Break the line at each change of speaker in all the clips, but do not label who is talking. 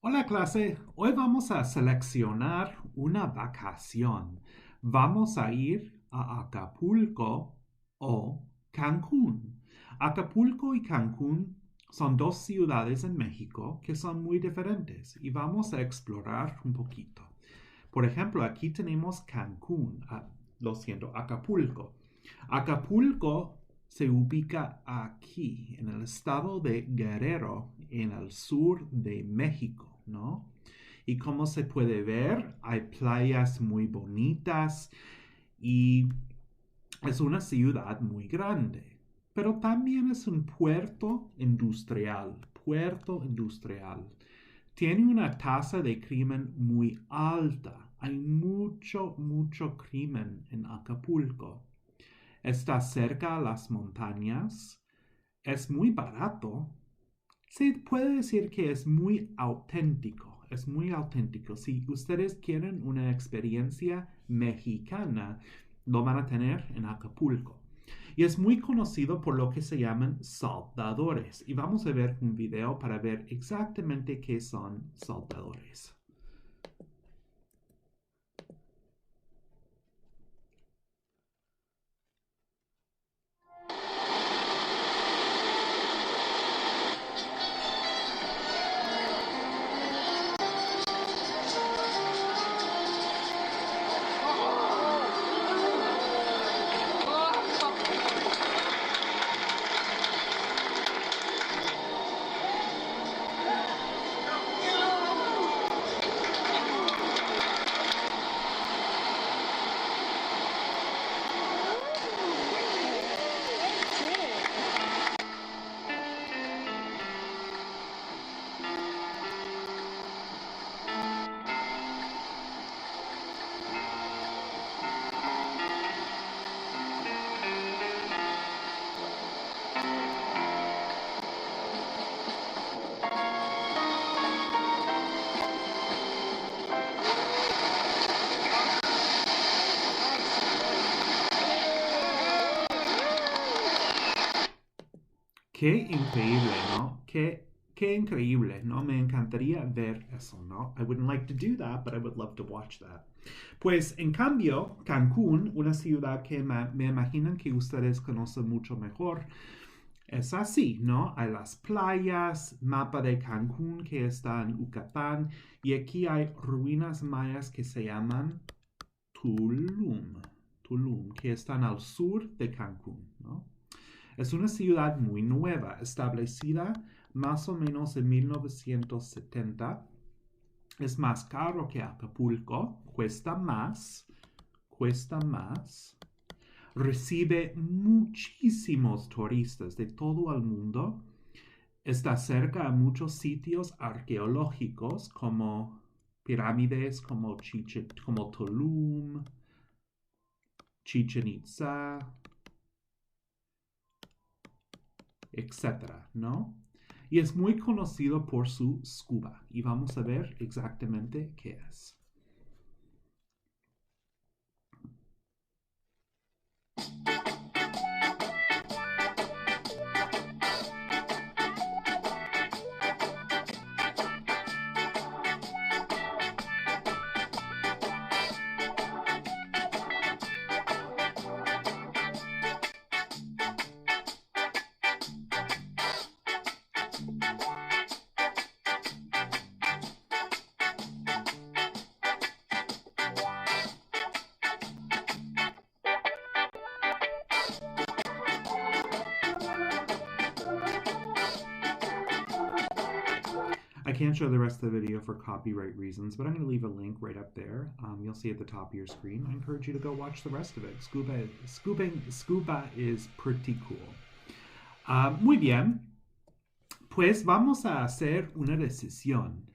Hola clase, hoy vamos a seleccionar una vacación. Vamos a ir a Acapulco o Cancún. Acapulco y Cancún son dos ciudades en México que son muy diferentes y vamos a explorar un poquito. Por ejemplo, aquí tenemos Cancún, lo siento, Acapulco. Acapulco se ubica aquí, en el estado de Guerrero, en el sur de México, ¿no? Y como se puede ver, hay playas muy bonitas y es una ciudad muy grande. Pero también es un puerto industrial, puerto industrial. Tiene una tasa de crimen muy alta. Hay mucho crimen en Acapulco. Está cerca a las montañas. Es muy barato. Se puede decir que es muy auténtico. Es muy auténtico. Si ustedes quieren una experiencia mexicana, lo van a tener en Acapulco. Y es muy conocido por lo que se llaman saltadores. Y vamos a ver un video para ver exactamente qué son saltadores. Qué increíble, ¿no? Qué increíble, ¿no? Me encantaría ver eso, ¿no? I wouldn't like to do that, but I would love to watch that. Pues en cambio, Cancún, una ciudad que me imaginan que ustedes conocen mucho mejor, es así, ¿no? Hay las playas, mapa de Cancún que está en Yucatán, y aquí hay ruinas mayas que se llaman Tulum, Tulum, que están al sur de Cancún, ¿no? Es una ciudad muy nueva, establecida más o menos en 1970. Es más caro que Acapulco, cuesta más. Recibe muchísimos turistas de todo el mundo. Está cerca a muchos sitios arqueológicos como pirámides, como Tulum, Chichen Itza, etcétera, ¿no? Y es muy conocido por su scuba. Y vamos a ver exactamente qué es. I can't show the rest of the video for copyright reasons, but I'm going to leave a link right up there. You'll see at the top of your screen. I encourage you to go watch the rest of it. Scuba is pretty cool. Muy bien, pues vamos a hacer una decisión.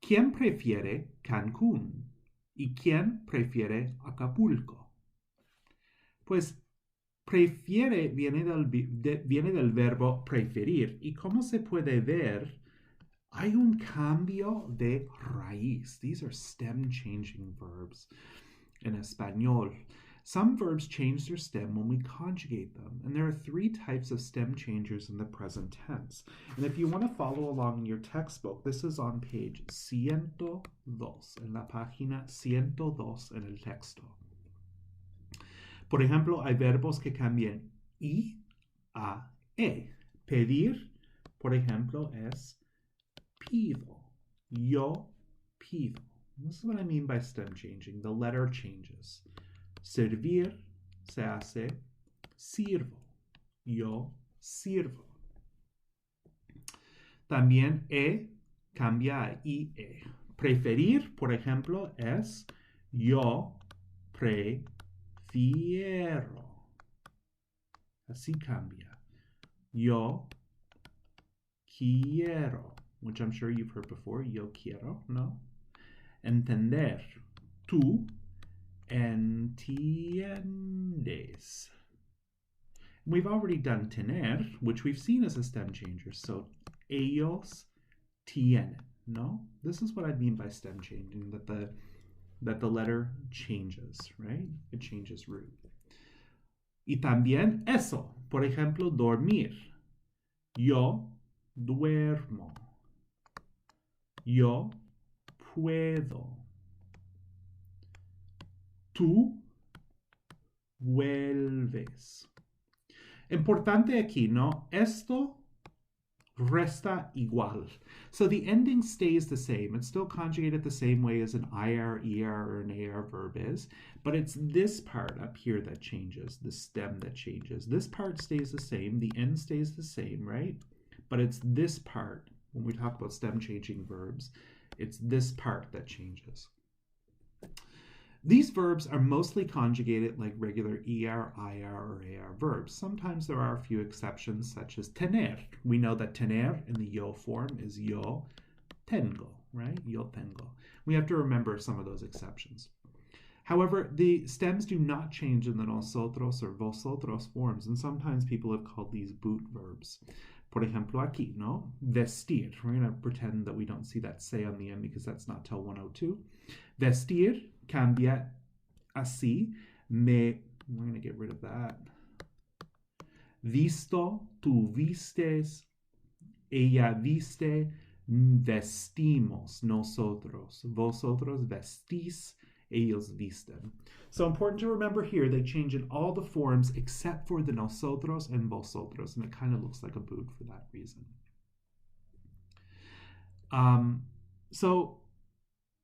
¿Quién prefiere Cancún? ¿Y quién prefiere Acapulco? Pues prefiere viene del verbo preferir. Y como se puede ver, hay un cambio de raíz. These are stem changing verbs en español. Some verbs change their stem when we conjugate them, and there are 3 types of stem changers in the present tense. And if you want to follow along in your textbook, this is on page 102, en la página 102 en el texto. Por ejemplo, hay verbos que cambian I a E. Pedir, por ejemplo, es pido. Yo pido. This is what I mean by stem changing. The letter changes. Servir se hace sirvo. Yo sirvo. También E cambia a IE. Preferir, por ejemplo, es yo prefiero. Así cambia. Yo quiero, which I'm sure you've heard before. Yo quiero, no? Entender. Tú entiendes. We've already done tener, which we've seen as a stem changer. So, ellos tienen, no? This is what I mean by stem changing, that the letter changes, right? It changes root. Y también eso. Por ejemplo, dormir. Yo duermo. Yo puedo. Tú vuelves. Importante aquí, ¿no? Esto resta igual. So the ending stays the same. It's still conjugated the same way as an IR, ER, or an AR verb is, but it's this part up here that changes, the stem that changes. This part stays the same, the end stays the same, right? But it's this part, when we talk about stem changing verbs, it's this part that changes. These verbs are mostly conjugated like regular ER, IR, or AR verbs. Sometimes there are a few exceptions, such as tener. We know that tener in the yo form is yo tengo, right? Yo tengo. We have to remember some of those exceptions. However, the stems do not change in the nosotros or vosotros forms, and sometimes people have called these boot verbs. Por ejemplo, aquí, ¿no? Vestir. We're going to pretend that we don't see that se on the end because that's not till 102. Vestir cambia así. We're going to get rid of that. Visto, tú vistes, ella viste, vestimos nosotros. Vosotros vestís, ellos visten. So important to remember here, they change in all the forms except for the nosotros and vosotros, and it kind of looks like a boot for that reason. So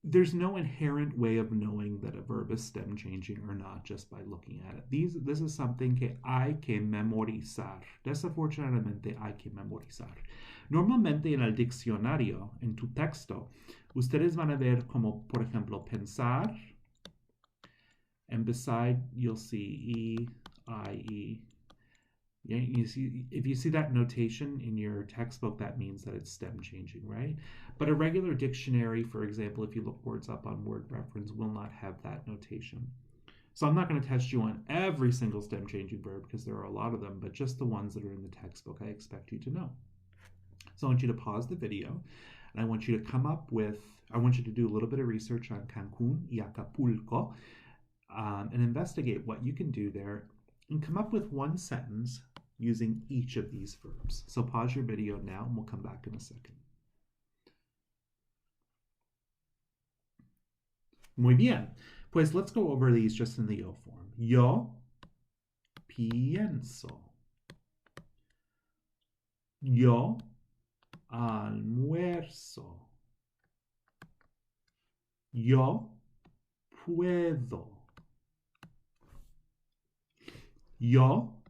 there's no inherent way of knowing that a verb is stem changing or not just by looking at it. This is something que hay que memorizar. Desafortunadamente hay que memorizar. Normalmente en el diccionario, en tu texto, ustedes van a ver como, por ejemplo, pensar, and beside you'll see E, I, E. Yeah, you see, if you see that notation in your textbook, that means that it's stem changing, right? But a regular dictionary, for example, if you look words up on word reference, will not have that notation. So I'm not going to test you on every single stem changing verb because there are a lot of them, but just the ones that are in the textbook I expect you to know. So I want you to pause the video, and I want you to I want you to do a little bit of research on Cancún y Acapulco, and investigate what you can do there and come up with one sentence using each of these verbs. So pause your video now and we'll come back in a second. Muy bien. Pues let's go over these just in the yo form. Yo pienso. Yo almuerzo. Yo puedo. Yo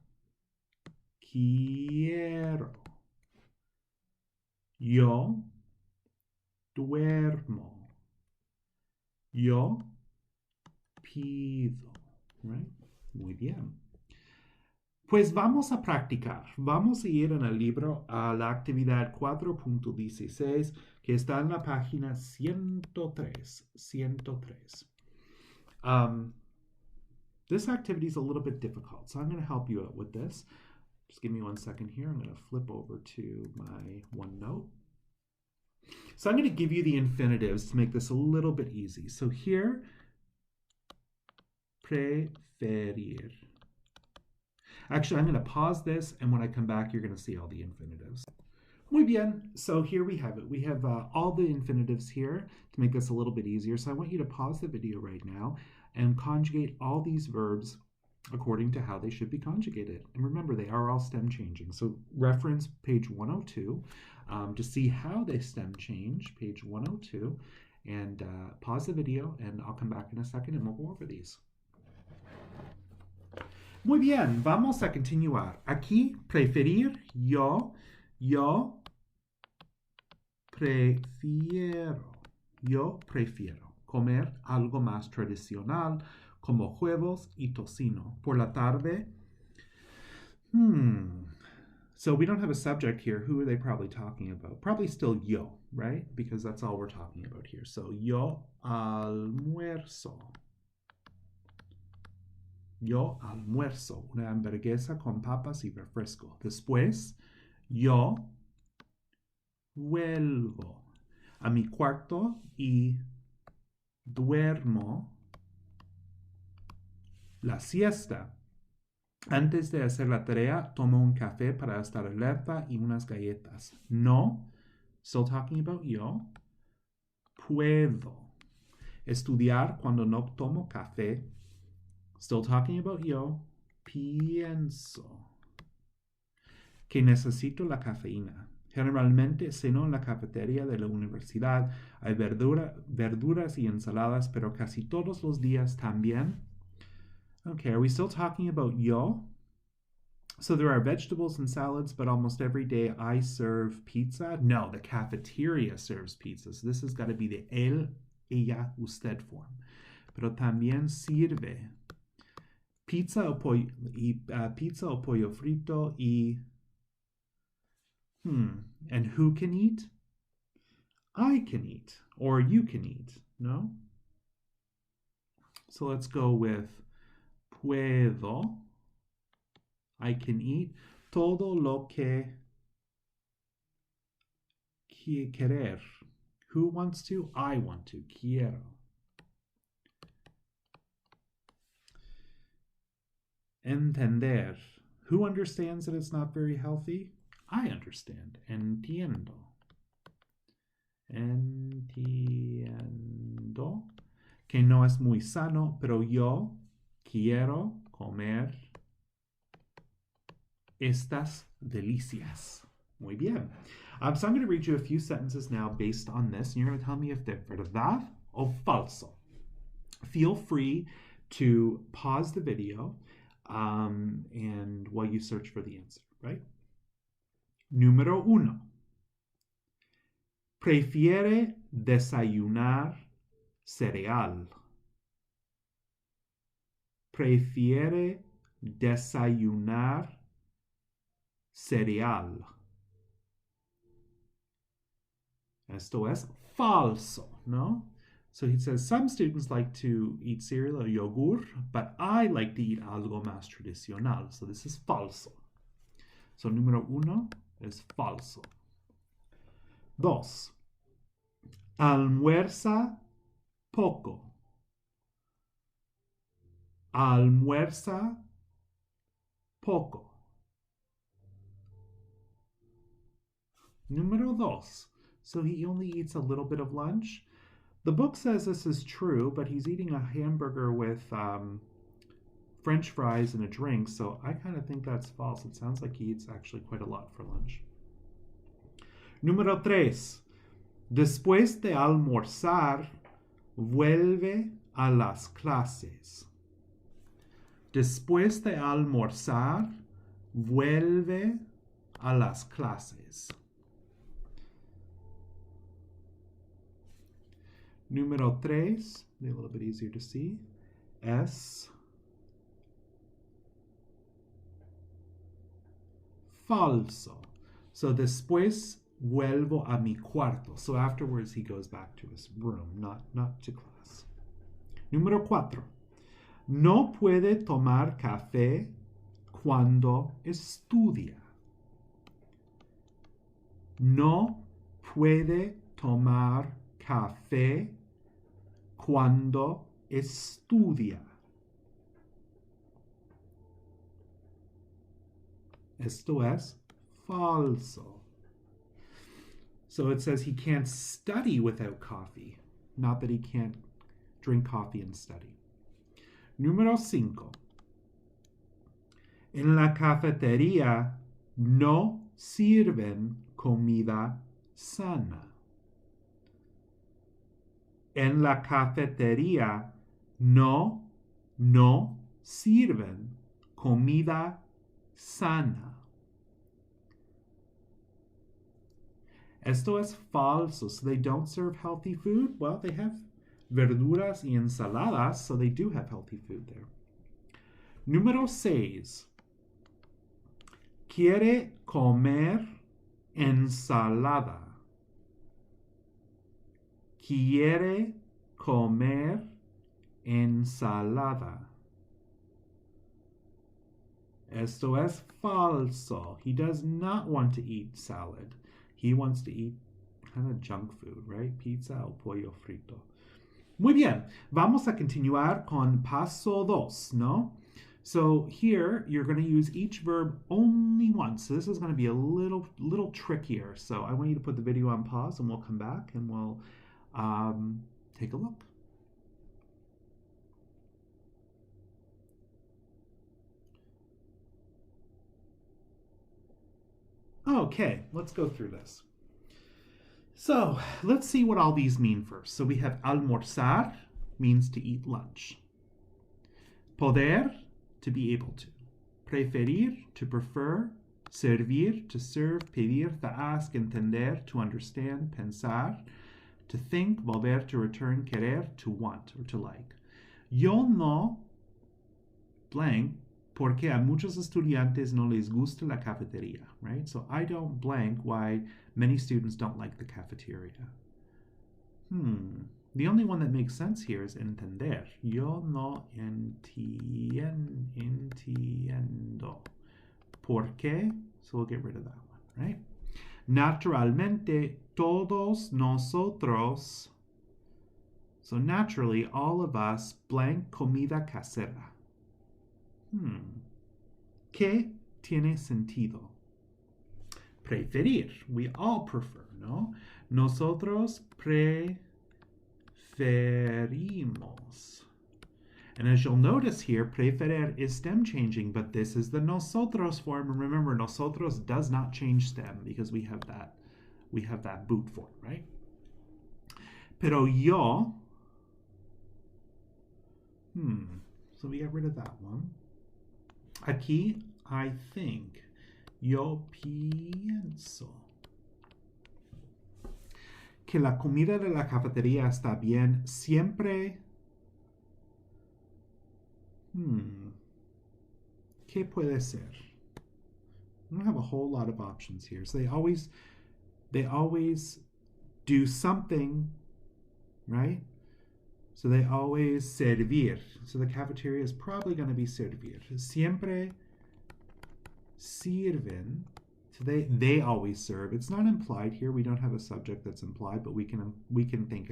quiero. Yo duermo. Yo pido. Right? Muy bien. Pues vamos a practicar. Vamos a ir en el libro a la actividad 4.16 que está en la página 103. This activity is a little bit difficult, so I'm going to help you out with this. Just give me 1 second here. I'm going to flip over to my OneNote. So I'm going to give you the infinitives to make this a little bit easy. So here, preferir. Actually, I'm going to pause this, and when I come back, you're going to see all the infinitives. Muy bien. So here we have it. We have all the infinitives here to make this a little bit easier. So I want you to pause the video right now and conjugate all these verbs according to how they should be conjugated. And remember, they are all stem changing. So reference page 102 to see how they stem change, page 102. And pause the video, and I'll come back in a second, and we'll go over these. Muy bien, vamos a continuar. Aquí, preferir, yo prefiero comer algo más tradicional como huevos y tocino. Por la tarde, So we don't have a subject here. Who are they probably talking about? Probably still yo, right? Because that's all we're talking about here. So yo almuerzo. Yo almuerzo una hamburguesa con papas y refresco. Después, yo vuelvo a mi cuarto y duermo la siesta. Antes de hacer la tarea, tomo un café para estar alerta y unas galletas. No, still talking about yo, puedo estudiar cuando no tomo café. Still talking about yo, pienso que necesito la cafeína. Generalmente ceno en la cafetería de la universidad. Hay verduras y ensaladas, pero casi todos los días también. Okay, are we still talking about yo? So there are vegetables and salads, but almost every day I serve pizza. No, the cafeteria serves pizza. So this has got to be the él, ella, usted form. Pero también sirve pizza o pollo frito y... And who can eat? I can eat, or you can eat, no? So let's go with puedo, I can eat, todo lo que querer. Who wants to? I want to, quiero. Entender. Who understands that it's not very healthy? I understand. Entiendo. Entiendo que no es muy sano, pero yo quiero comer estas delicias. Muy bien. So I'm going to read you a few sentences now based on this, and you're going to tell me if they're verdad o falso. Feel free to pause the video and while you search for the answer, right? Número 1. Prefiere desayunar cereal. Prefiere desayunar cereal. Esto es falso, ¿no? So he says, some students like to eat cereal or yogur, but I like to eat algo más tradicional. So this is falso. So número 1 es falso. 2. Almuerza poco. Almuerza poco. Número 2. So he only eats a little bit of lunch. The book says this is true, but he's eating a hamburger with French fries and a drink, so I kind of think that's false. It sounds like he eats actually quite a lot for lunch. Número 3. Después de almorzar, vuelve a las clases. Después de almorzar, vuelve a las clases. Número 3, a little bit easier to see, es falso. So después vuelvo a mi cuarto. So afterwards he goes back to his room, not to class. Número 4. No puede tomar café cuando estudia. No puede tomar café cuando estudia. Esto es falso. So it says he can't study without coffee. Not that he can't drink coffee and study. Número 5. En la cafetería no sirven comida sana. En la cafetería no sirven comida sana. Esto es falso. So they don't serve healthy food? Well, they have verduras y ensaladas, so they do have healthy food there. Número 6. Quiere comer ensalada. Quiere comer ensalada. Esto es falso. He does not want to eat salad. He wants to eat kind of junk food, right? Pizza o pollo frito. Muy bien. Vamos a continuar con paso 2, ¿no? So here, you're going to use each verb only once. So this is going to be a little trickier. So I want you to put the video on pause, and we'll come back, and we'll take a look. Okay, let's go through this. So let's see what all these mean first. So we have almorzar, means to eat lunch. Poder, to be able to. Preferir, to prefer. Servir, to serve. Pedir, to ask. Entender, to understand. Pensar, to think. Volver, to return. Querer, to want or to like. Yo no blank porque a muchos estudiantes no les gusta la cafetería, right? So I don't blank why many students don't like the cafeteria. The only one that makes sense here is entender. Yo no entiendo. ¿Por qué? So we'll get rid of that one, right? Naturalmente, todos nosotros, so naturally, all of us blank comida casera. ¿Qué tiene sentido? Preferir. We all prefer, ¿no? Nosotros preferimos. And as you'll notice here, preferir is stem changing, but this is the nosotros form. And remember, nosotros does not change stem because we have that boot form, right? Pero yo, so we get rid of that one. Aquí, I think. Yo pienso que la comida de la cafetería está bien siempre. ¿Qué puede ser? I don't have a whole lot of options here. So they always do something, right? So they always servir. So the cafeteria is probably going to be servir. Siempre sirven. So they always serve. It's not implied here. We don't have a subject that's implied, but we can think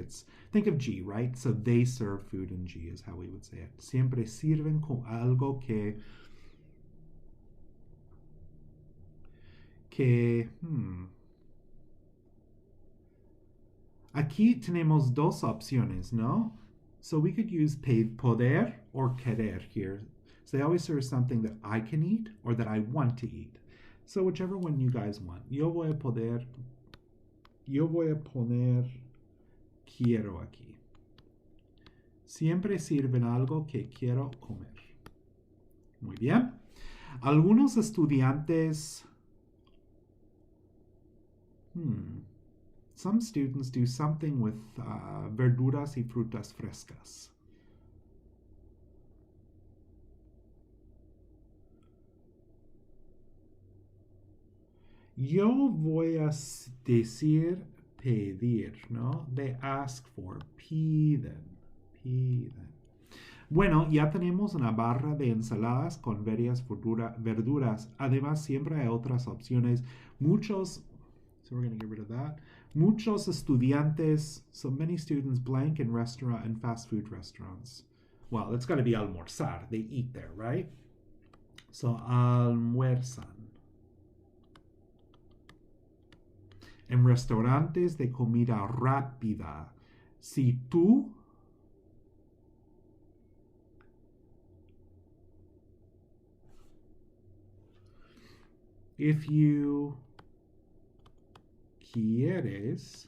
of G, right? So they serve food in G is how we would say it. Siempre sirven con algo que Aquí tenemos dos opciones, ¿no? So we could use poder or querer here. So they always serve something that I can eat or that I want to eat. So whichever one you guys want. Yo voy a poner quiero aquí. Siempre sirven algo que quiero comer. Muy bien. Algunos estudiantes, some students do something with verduras y frutas frescas. Yo voy a decir pedir, ¿no? They ask for, piden. Bueno, ya tenemos una barra de ensaladas con varias verduras. Además, siempre hay otras opciones. So we're going to get rid of that. Muchos estudiantes, so many students blank in restaurant and fast food restaurants. Well, it's got to be almorzar. They eat there, right? So almuerzan. en restaurantes de comida rápida. Si tú if you quieres,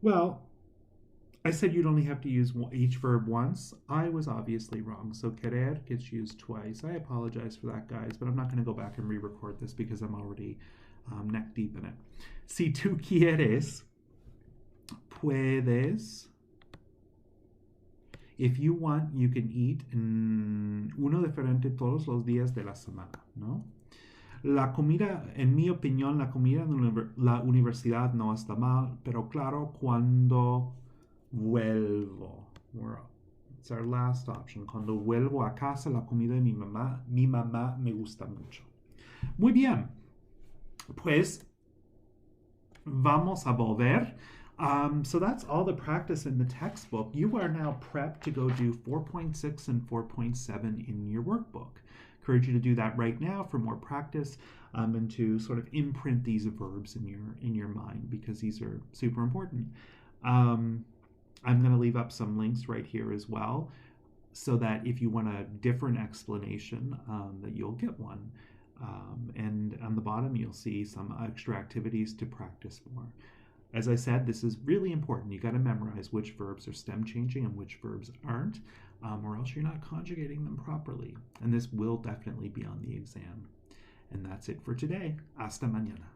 well, I said you'd only have to use each verb once. I was obviously wrong. So querer gets used twice. I apologize for that, guys, but I'm not going to go back and re-record this because I'm already neck deep in it. Si tú quieres, puedes. If you want, you can eat uno diferente todos los días de la semana, ¿no? La comida, en mi opinión, la comida en la universidad no está mal, pero claro, cuando vuelvo. It's our last option. Cuando vuelvo a casa, la comida de mi mamá me gusta mucho. Muy bien. Pues vamos a volver. So that's all the practice in the textbook. You are now prepped to go do 4.6 and 4.7 in your workbook. Encourage you to do that right now for more practice and to sort of imprint these verbs in your mind because these are super important. I'm going to leave up some links right here as well so that if you want a different explanation that you'll get one. And on the bottom you'll see some extra activities to practice more. As I said, this is really important. You got to memorize which verbs are stem changing and which verbs aren't, or else you're not conjugating them properly. And this will definitely be on the exam. And that's it for today. Hasta mañana.